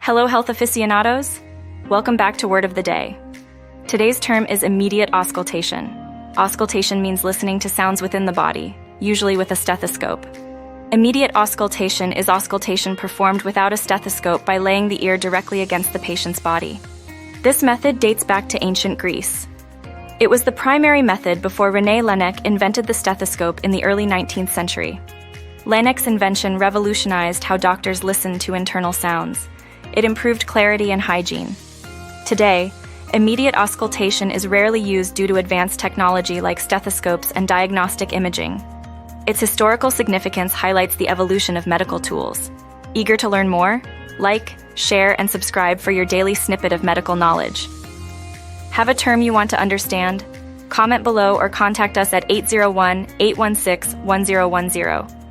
Hello, health aficionados. Welcome back to Word of the Day. Today's term is immediate auscultation. Auscultation means listening to sounds within the body, usually with a stethoscope. Immediate auscultation is auscultation performed without a stethoscope by laying the ear directly against the patient's body. This method dates back to ancient Greece. It was the primary method before René Laennec invented the stethoscope in the early 19th century. Laennec's invention revolutionized how doctors listened to internal sounds. It improved clarity and hygiene. Today, immediate auscultation is rarely used due to advanced technology like stethoscopes and diagnostic imaging. Its historical significance highlights the evolution of medical tools. Eager to learn more? Like, share, and subscribe for your daily snippet of medical knowledge. Have a term you want to understand? Comment below or contact us at 801-816-1010.